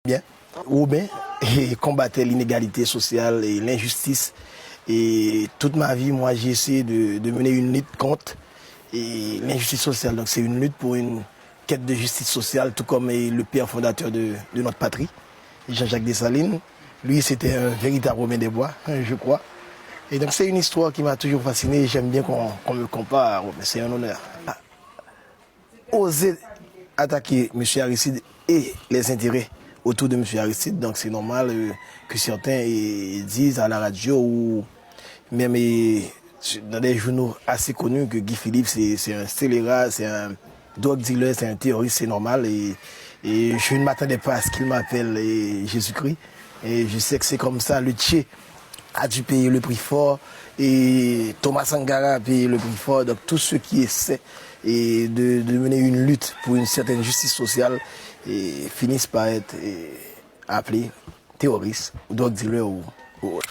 Bien, Robin combattait l'inégalité sociale et l'injustice. Et toute ma vie, moi, j'ai essayé de mener une lutte contre l'injustice sociale. Donc c'est une lutte pour une quête de justice sociale, tout comme le père fondateur de notre patrie, Jean-Jacques Dessalines. Lui, c'était un véritable Robin des Bois, je crois. Et donc c'est une histoire qui m'a toujours fasciné. J'aime bien qu'on me compare à Robin, c'est un honneur. Oser attaquer M. Aristide et les intérêts autour de M. Aristide, donc c'est normal que certains disent à la radio ou même dans des journaux assez connus que Guy Philippe c'est un scélérat, c'est un drug dealer, c'est un terroriste, c'est normal. Et je ne m'attendais pas à ce qu'il m'appelle Jésus-Christ. Et je sais que c'est comme ça, le Tché a dû payer le prix fort et Thomas Sankara a payé le prix fort. Donc tous ceux qui essaient de mener une lutte pour une certaine justice sociale finissent par être appelés terroristes, drug dealers ou autres.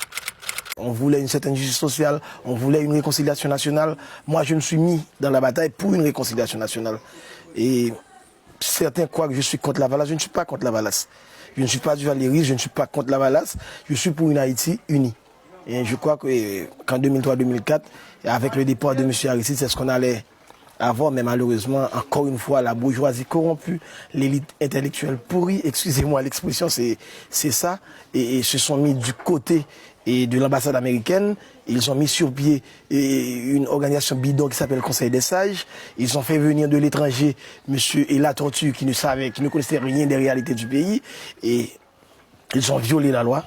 On voulait une certaine justice sociale, on voulait une réconciliation nationale. Moi, je me suis mis dans la bataille pour une réconciliation nationale. Et certains croient que je suis contre la Valace. Je ne suis pas contre la Valace. Je ne suis pas du Valéry, je ne suis pas contre la Valace. Je suis pour une Haïti unie. Et je crois qu'en 2003-2004, avec le départ de M. Aristide, c'est ce qu'on allait avoir. Mais malheureusement, encore une fois, la bourgeoisie corrompue, l'élite intellectuelle pourrie, excusez-moi l'expression, c'est ça. Et se sont mis du côté de l'ambassade américaine. Ils ont mis sur pied une organisation bidon qui s'appelle le Conseil des Sages. Ils ont fait venir de l'étranger M. Ella Tortue qui ne connaissait rien des réalités du pays. Et ils ont violé la loi,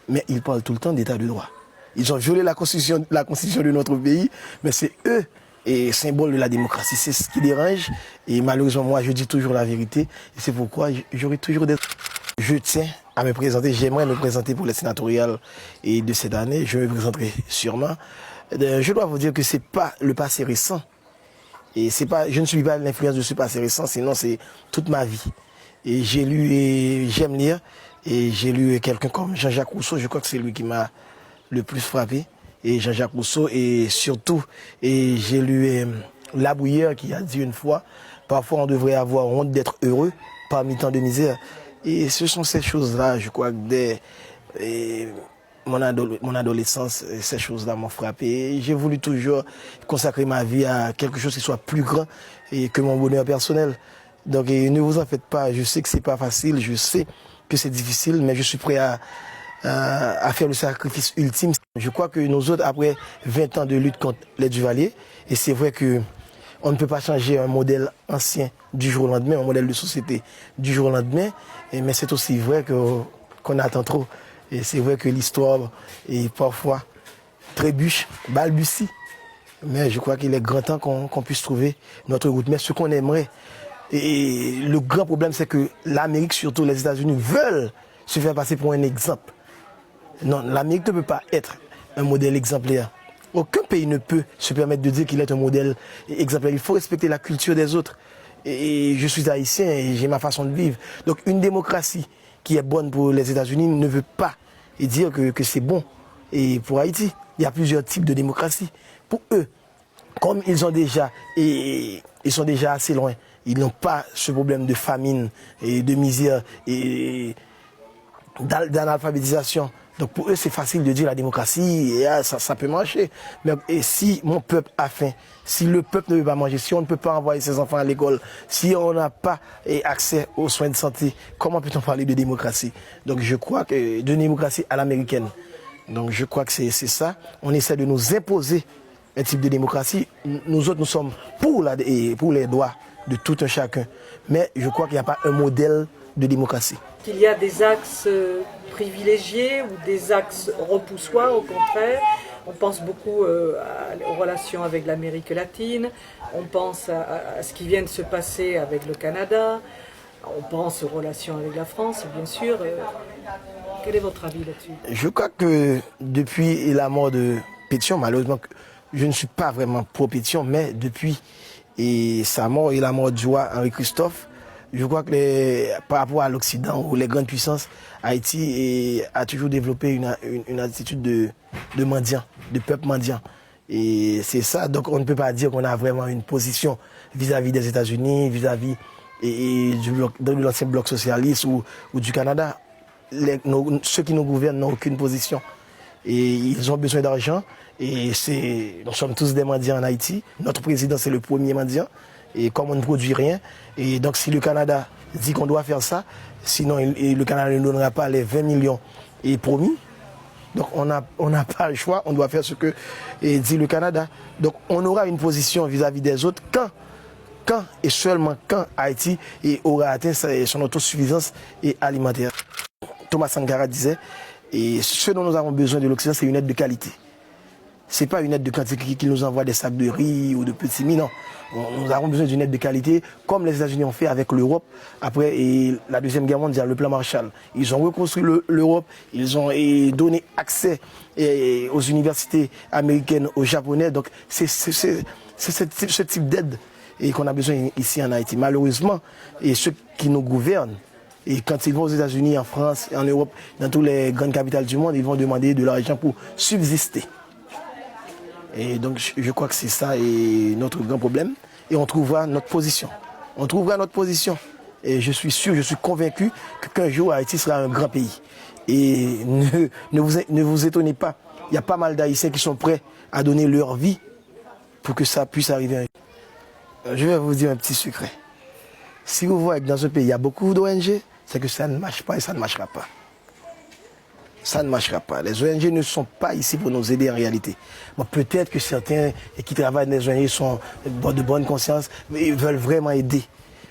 mais ils parlent tout le temps d'état de droit. Ils ont violé la constitution de notre pays, mais c'est eux, symbole de la démocratie. C'est ce qui dérange. Et malheureusement, moi, je dis toujours la vérité. Et c'est pourquoi j'aurai toujours des... Je tiens à me présenter, j'aimerais me présenter pour les sénatoriales de cette année. Je me présenterai sûrement. Je dois vous dire que ce n'est pas le passé récent. Et je ne suis pas l'influence de ce passé récent, sinon c'est toute ma vie. Et j'ai lu et j'aime lire. Et j'ai lu quelqu'un comme Jean-Jacques Rousseau, je crois que c'est lui qui m'a le plus frappé. Et Jean-Jacques Rousseau, et surtout, j'ai lu La Bruyère qui a dit une fois, parfois on devrait avoir honte d'être heureux parmi tant de misère. Et ce sont ces choses-là, je crois que dès mon adolescence, ces choses-là m'ont frappé. Et j'ai voulu toujours consacrer ma vie à quelque chose qui soit plus grand que mon bonheur personnel. Donc ne vous en faites pas, je sais que c'est pas facile, je sais que c'est difficile, mais je suis prêt à faire le sacrifice ultime. Je crois que nous autres, après 20 ans de lutte contre les Duvalier, et c'est vrai que on ne peut pas changer un modèle ancien du jour au lendemain, un modèle de société du jour au lendemain, mais c'est aussi vrai qu'on attend trop. Et c'est vrai que l'histoire est parfois trébuche, balbutie. Mais je crois qu'il est grand temps qu'on puisse trouver notre route. Mais ce qu'on aimerait, et le grand problème, c'est que l'Amérique, surtout les États-Unis, veulent se faire passer pour un exemple. Non, l'Amérique ne peut pas être un modèle exemplaire. Aucun pays ne peut se permettre de dire qu'il est un modèle exemplaire. Il faut respecter la culture des autres. Et je suis haïtien et j'ai ma façon de vivre. Donc une démocratie qui est bonne pour les États-Unis ne veut pas dire que c'est bon. Et pour Haïti, il y a plusieurs types de démocratie. Pour eux, comme ils sont déjà assez loin, ils n'ont pas ce problème de famine et de misère et d'analphabétisation. Donc pour eux, c'est facile de dire la démocratie, et ça peut marcher. Mais et si mon peuple a faim, si le peuple ne veut pas manger, si on ne peut pas envoyer ses enfants à l'école, si on n'a pas accès aux soins de santé, comment peut-on parler de démocratie? Donc je crois que de démocratie à l'américaine. Donc je crois que c'est ça. On essaie de nous imposer un type de démocratie. Nous autres, nous sommes pour les droits de tout un chacun. Mais je crois qu'il n'y a pas un modèle de démocratie. Il y a des axes privilégiés ou des axes repoussoirs, au contraire. On pense beaucoup aux relations avec l'Amérique latine, on pense à ce qui vient de se passer avec le Canada, on pense aux relations avec la France, bien sûr. Quel est votre avis là-dessus? Je crois que depuis la mort de Pétion, malheureusement, je ne suis pas vraiment pro-Pétion, mais depuis sa mort et la mort du roi Henri-Christophe, je crois que par rapport à l'Occident ou les grandes puissances, Haïti a toujours développé une attitude de mendiant, de peuple mendiant. Et c'est ça, donc on ne peut pas dire qu'on a vraiment une position vis-à-vis des États-Unis, vis-à-vis de l'ancien bloc socialiste ou du Canada. Ceux qui nous gouvernent n'ont aucune position. Et ils ont besoin d'argent. Et nous sommes tous des mendiants en Haïti. Notre président, c'est le premier mendiant. Et comme on ne produit rien, et donc si le Canada dit qu'on doit faire ça, sinon le Canada ne donnera pas les 20 millions promis. Donc on n'a pas le choix, on doit faire ce que dit le Canada. Donc on aura une position vis-à-vis des autres quand et seulement quand Haïti aura atteint son autosuffisance alimentaire. Thomas Sankara disait, et ce dont nous avons besoin de l'Occident, c'est une aide de qualité. Ce n'est pas une aide de quantité qui nous envoie des sacs de riz ou de petits mie, non. Nous avons besoin d'une aide de qualité, comme les États-Unis ont fait avec l'Europe après la Deuxième Guerre mondiale, le plan Marshall. Ils ont reconstruit l'Europe, ils ont donné accès aux universités américaines, aux Japonais. Donc c'est ce type d'aide qu'on a besoin ici en Haïti. Malheureusement, ceux qui nous gouvernent, et quand ils vont aux États-Unis, en France, en Europe, dans toutes les grandes capitales du monde, ils vont demander de l'argent pour subsister. Et donc je crois que c'est ça notre grand problème. Et on trouvera notre position. On trouvera notre position. Et je suis sûr, je suis convaincu qu'un jour Haïti sera un grand pays. Et ne vous étonnez pas. Il y a pas mal d'Haïtiens qui sont prêts à donner leur vie pour que ça puisse arriver. Je vais vous dire un petit secret. Si vous voyez que dans un pays il y a beaucoup d'ONG, c'est que ça ne marche pas et ça ne marchera pas. Ça ne marchera pas. Les ONG ne sont pas ici pour nous aider en réalité. Bon, peut-être que certains qui travaillent dans les ONG sont de bonne conscience, mais ils veulent vraiment aider.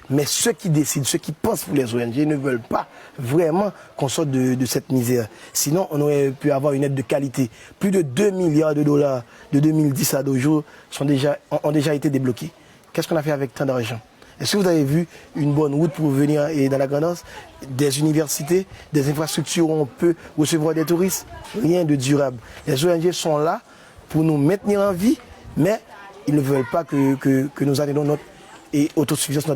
Mais ceux qui décident, ceux qui pensent pour les ONG ne veulent pas vraiment qu'on sorte de cette misère. Sinon, on aurait pu avoir une aide de qualité. Plus de 2 milliards de dollars de 2010 à nos jours ont déjà été débloqués. Qu'est-ce qu'on a fait avec tant d'argent? Est-ce que vous avez vu une bonne route pour venir dans la Grand'Anse? Des universités, des infrastructures où on peut recevoir des touristes? Rien de durable. Les ONG sont là pour nous maintenir en vie, mais ils ne veulent pas que nous atteignions notre autosuffisance,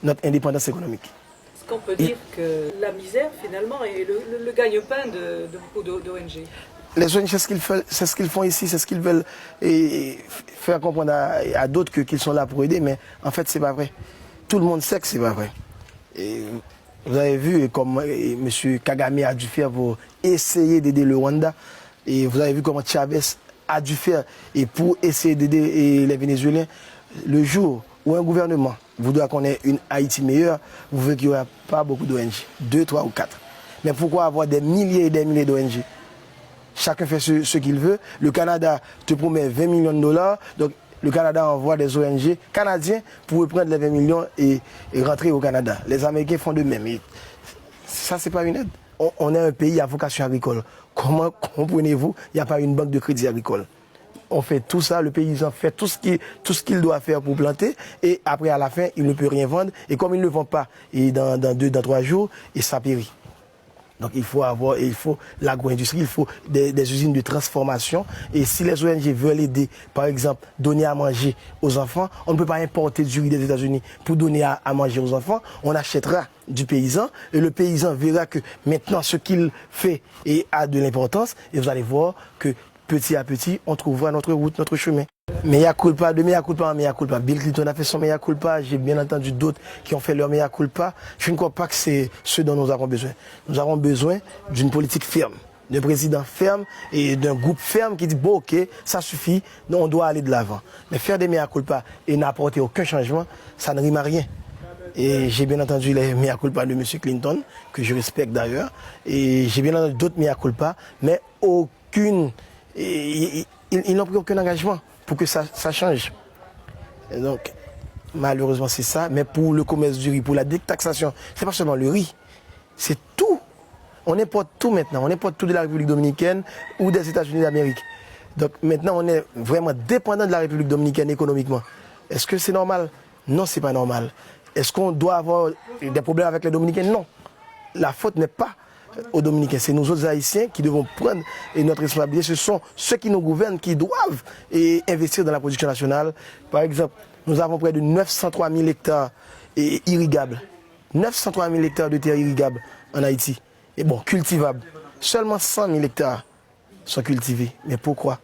notre indépendance économique. Est-ce qu'on peut dire que la misère, finalement, est le gagne-pain de beaucoup d'ONG? Les ONG, c'est ce qu'ils font ici, c'est ce qu'ils veulent faire comprendre à d'autres qu'ils sont là pour aider, mais en fait, c'est pas vrai. Tout le monde sait que c'est pas vrai. Et vous avez vu comme M. Kagame a dû faire pour essayer d'aider le Rwanda, et vous avez vu comment Chavez a dû faire pour essayer d'aider les Vénézuéliens. Le jour où un gouvernement voudra qu'on ait une Haïti meilleure, vous verrez qu'il n'y aura pas beaucoup d'ONG, 2, 3 ou 4. Mais pourquoi avoir des milliers et des milliers d'ONG? Chacun fait ce qu'il veut. Le Canada te promet 20 millions de dollars. Donc le Canada envoie des ONG canadiens pour prendre les 20 millions et rentrer au Canada. Les Américains font de même. Et ça, c'est pas une aide. On est un pays à vocation agricole. Comment comprenez-vous, il n'y a pas une banque de crédit agricole? On fait tout ça, le paysan fait tout ce qu'il doit faire pour planter, et après à la fin, il ne peut rien vendre. Et comme il ne le vend pas, et dans 2, dans 3 jours, et ça périt. Donc il faut l'agro-industrie, il faut des usines de transformation. Et si les ONG veulent aider, par exemple, donner à manger aux enfants, on ne peut pas importer du riz des États-Unis pour donner à manger aux enfants. On achètera du paysan et le paysan verra que maintenant ce qu'il fait a de l'importance. Et vous allez voir que petit à petit, on trouvera notre route, notre chemin. Mea culpa, de mea culpa en mea culpa. Bill Clinton a fait son mea culpa, j'ai bien entendu d'autres qui ont fait leur mea culpa. Je ne crois pas que c'est ce dont nous avons besoin. Nous avons besoin d'une politique ferme, d'un président ferme et d'un groupe ferme qui dit bon ok, ça suffit, on doit aller de l'avant. Mais faire des mea culpa et n'apporter aucun changement, ça ne rime à rien. Et j'ai bien entendu les mea culpa de M. Clinton, que je respecte d'ailleurs, et j'ai bien entendu d'autres mea culpa, mais aucune... Ils n'ont pris aucun engagement pour que ça change. Et donc, malheureusement, c'est ça. Mais pour le commerce du riz, pour la détaxation, c'est pas seulement le riz, c'est tout. On importe tout maintenant. On importe tout de la République dominicaine ou des États-Unis d'Amérique. Donc maintenant, on est vraiment dépendant de la République dominicaine économiquement. Est-ce que c'est normal? Non, c'est pas normal. Est-ce qu'on doit avoir des problèmes avec les Dominicains? Non. La faute n'est pas aux Dominicains. C'est nous autres Haïtiens qui devons prendre notre responsabilité. Ce sont ceux qui nous gouvernent qui doivent investir dans la production nationale. Par exemple, nous avons près de 903 000 hectares irrigables. 903 000 hectares de terres irrigables en Haïti. Et bon, cultivables. Seulement 100 000 hectares sont cultivés. Mais pourquoi?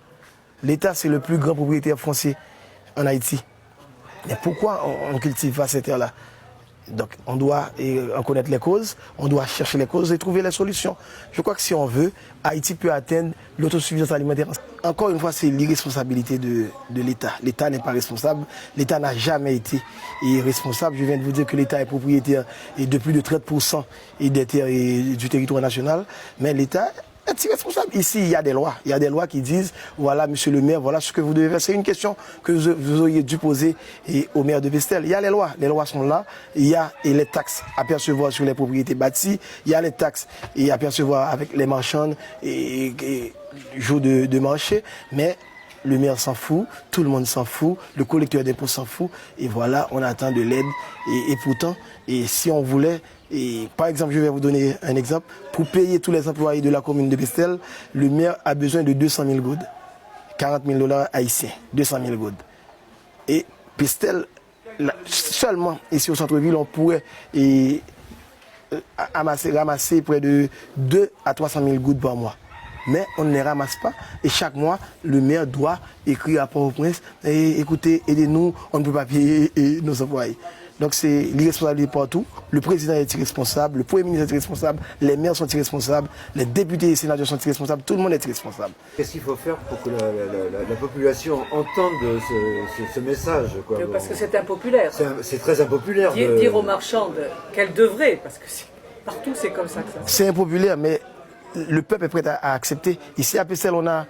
L'État, c'est le plus grand propriétaire foncier en Haïti. Mais pourquoi on ne cultive pas ces terres-là? Donc on doit en connaître les causes, on doit chercher les causes et trouver les solutions. Je crois que si on veut, Haïti peut atteindre l'autosuffisance alimentaire. Encore une fois, c'est l'irresponsabilité de l'État. L'État n'est pas responsable, l'État n'a jamais été responsable. Je viens de vous dire que l'État est propriétaire de plus de 30% des terres du territoire national, mais l'État est irresponsable. Ici, il y a des lois. Il y a des lois qui disent, voilà, monsieur le maire, voilà ce que vous devez faire. C'est une question que vous auriez dû poser au maire de Pestel. Il y a les lois sont là. Il y a les taxes à percevoir sur les propriétés bâties. Il y a les taxes à percevoir avec les marchands et jours de marché. Mais le maire s'en fout, tout le monde s'en fout, le collecteur d'impôts s'en fout. Et voilà, on attend de l'aide. Et pourtant, si on voulait... par exemple, je vais vous donner un exemple. Pour payer tous les employés de la commune de Pestel, le maire a besoin de 200 000 goudes. 40 000 $ haïtiens, 200 000 goudes. Et Pestel, seulement ici au centre-ville, on pourrait ramasser près de 2 à 300 000 goudes par mois. Mais on ne les ramasse pas. Et chaque mois, le maire doit écrire à Port-au-Prince, écoutez, aidez-nous, on ne peut pas payer nos employés. Donc c'est l'irresponsabilité partout. Le président est irresponsable, le premier ministre est irresponsable, les maires sont irresponsables, les députés et sénateurs sont irresponsables, tout le monde est irresponsable. Qu'est-ce qu'il faut faire pour que la population entende ce message, quoi? Parce que c'est impopulaire. C'est très impopulaire. Dire aux marchandes qu'elles devraient, parce que partout c'est comme ça que ça se passe. C'est impopulaire, mais le peuple est prêt à accepter. Ici à Pestel, on a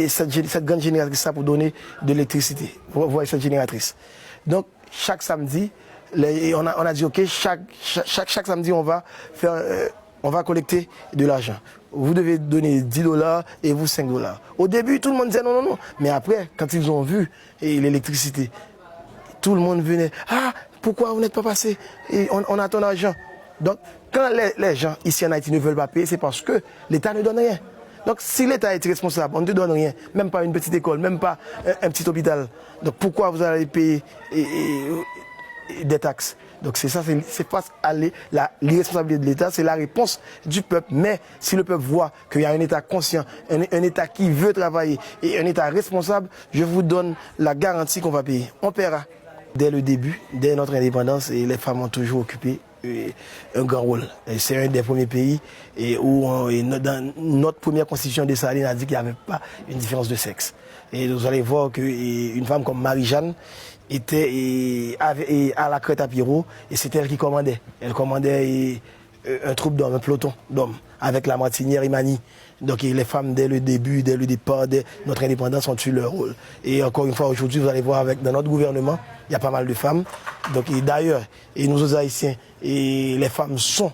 cette grande génératrice pour donner de l'électricité. Vous voyez cette génératrice. Donc chaque samedi, on a dit ok, chaque samedi on va collecter de l'argent. Vous devez donner 10 $ et vous 5 $. Au début, tout le monde disait non. Mais après, quand ils ont vu l'électricité, tout le monde venait. Ah, pourquoi vous n'êtes pas passé? On attend l'argent. Donc, quand les gens ici en Haïti ne veulent pas payer, c'est parce que l'État ne donne rien. Donc, si l'État est responsable, on ne te donne rien, même pas une petite école, même pas un petit hôpital. Donc, pourquoi vous allez payer des taxes? Donc, c'est ça, c'est face à l'irresponsabilité de l'État, c'est la réponse du peuple. Mais si le peuple voit qu'il y a un État conscient, un État qui veut travailler et un État responsable, je vous donne la garantie qu'on va payer. On paiera. Dès le début, dès notre indépendance, les femmes ont toujours occupé un grand rôle. C'est un des premiers pays où dans notre première constitution de Saline a dit qu'il n'y avait pas une différence de sexe. Et vous allez voir qu'une femme comme Marie-Jeanne était à la crête à Pierrot et c'est elle qui commandait. Elle commandait un troupe d'hommes, un peloton d'hommes avec la Martinière Imani. Donc les femmes, dès le début, dès le départ, dès notre indépendance, ont eu leur rôle. Et encore une fois, aujourd'hui, vous allez voir dans notre gouvernement, il y a pas mal de femmes. Donc d'ailleurs, nous autres Haïtiens, les femmes sont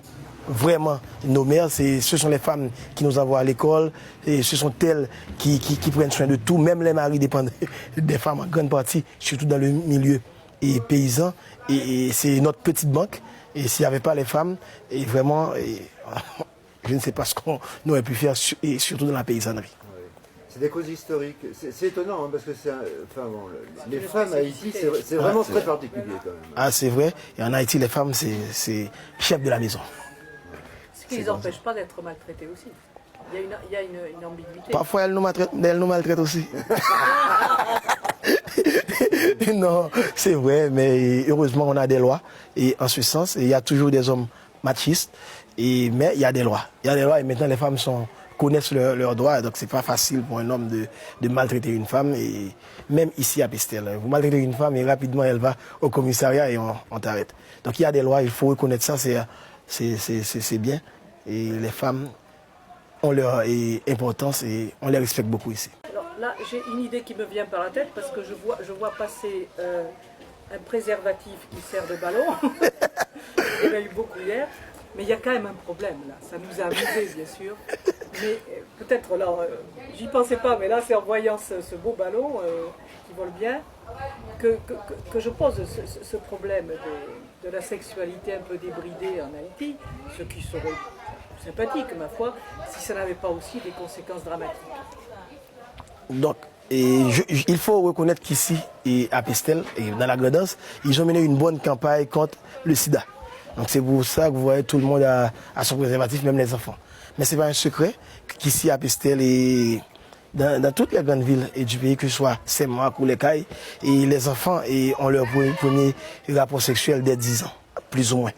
vraiment nos mères. Ce sont les femmes qui nous envoient à l'école et ce sont elles qui prennent soin de tout. Même les maris dépendent des femmes en grande partie, surtout dans le milieu paysan. Et c'est notre petite banque. Et s'il n'y avait pas les femmes, vraiment, je ne sais pas ce qu'on aurait pu faire, et surtout dans la paysannerie. Oui. C'est des causes historiques. C'est étonnant, hein, parce que les femmes à Haïti, c'est vraiment très particulier quand même. Ah, c'est vrai. Et en Haïti, les femmes, c'est chef de la maison. Ce qui ne les empêche pas d'être maltraitées aussi. Il y a une ambiguïté. Parfois, elles nous maltraitent aussi. Non, c'est vrai, mais heureusement, on a des lois. Et en ce sens, il y a toujours des hommes machistes. Mais il y a des lois. Il y a des lois et maintenant les femmes connaissent leurs droits. Donc c'est pas facile pour un homme de maltraiter une femme. Et même ici à Pestel, vous maltraitez une femme et rapidement elle va au commissariat et on t'arrête. Donc il y a des lois, il faut reconnaître ça, c'est bien. Et les femmes ont leur importance et on les respecte beaucoup ici. Alors là, j'ai une idée qui me vient par la tête parce que je vois passer un préservatif qui sert de ballon. Il y en a eu beaucoup hier. Mais il y a quand même un problème là, ça nous a amusés bien sûr, mais peut-être là, j'y pensais pas, mais là c'est en voyant ce beau ballon qui vole bien que je pose ce problème de la sexualité un peu débridée en Haïti, ce qui serait sympathique ma foi, si ça n'avait pas aussi des conséquences dramatiques. Donc, il faut reconnaître qu'ici, à Pestel, et dans la Grandance, ils ont mené une bonne campagne contre le sida. Donc c'est pour ça que vous voyez tout le monde a son préservatif, même les enfants. Mais ce n'est pas un secret qu'ici à Pestel et dans toutes les grandes villes du pays, que ce soit Saint-Marc ou les Cailles, et les enfants ont leur premier rapport sexuel dès 10 ans. plus ou moins.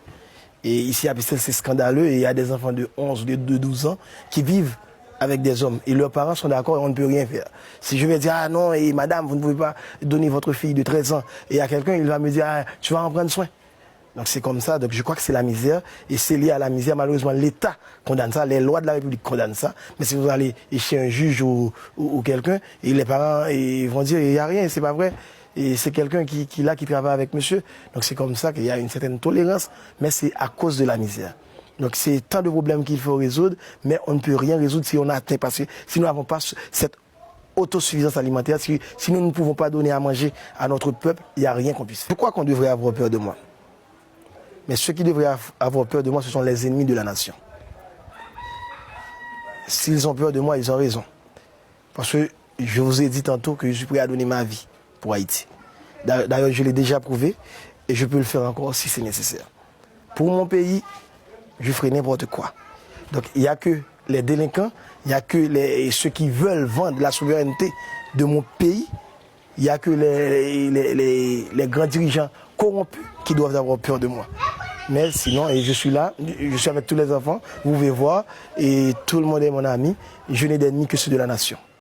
Et ici à Pistel, c'est scandaleux et il y a des enfants de 11 ou de 12 ans qui vivent avec des hommes et leurs parents sont d'accord et on ne peut rien faire. Si je vais dire, ah non, et madame, vous ne pouvez pas donner votre fille de 13 ans et à quelqu'un, il va me dire, ah, tu vas en prendre soin. Donc c'est comme ça, donc je crois que c'est la misère et c'est lié à la misère. Malheureusement, l'État condamne ça, les lois de la République condamnent ça. Mais si vous allez chez un juge ou quelqu'un, et les parents ils vont dire, il n'y a rien, c'est pas vrai. Et c'est quelqu'un qui travaille avec monsieur. Donc c'est comme ça qu'il y a une certaine tolérance, mais c'est à cause de la misère. Donc c'est tant de problèmes qu'il faut résoudre, mais on ne peut rien résoudre si on atteint pas, si nous n'avons pas cette autosuffisance alimentaire, si nous ne pouvons pas donner à manger à notre peuple, il n'y a rien qu'on puisse faire. Pourquoi qu'on devrait avoir peur de moi? Mais ceux qui devraient avoir peur de moi, ce sont les ennemis de la nation. S'ils ont peur de moi, ils ont raison. Parce que je vous ai dit tantôt que je suis prêt à donner ma vie pour Haïti. D'ailleurs, je l'ai déjà prouvé et je peux le faire encore si c'est nécessaire. Pour mon pays, je ferai n'importe quoi. Donc il n'y a que les délinquants, il n'y a que ceux qui veulent vendre la souveraineté de mon pays, il n'y a que les grands dirigeants corrompus qui doivent avoir peur de moi. Mais sinon, et je suis là, je suis avec tous les enfants, vous pouvez voir, et tout le monde est mon ami, je n'ai d'ennemis que ceux de la nation.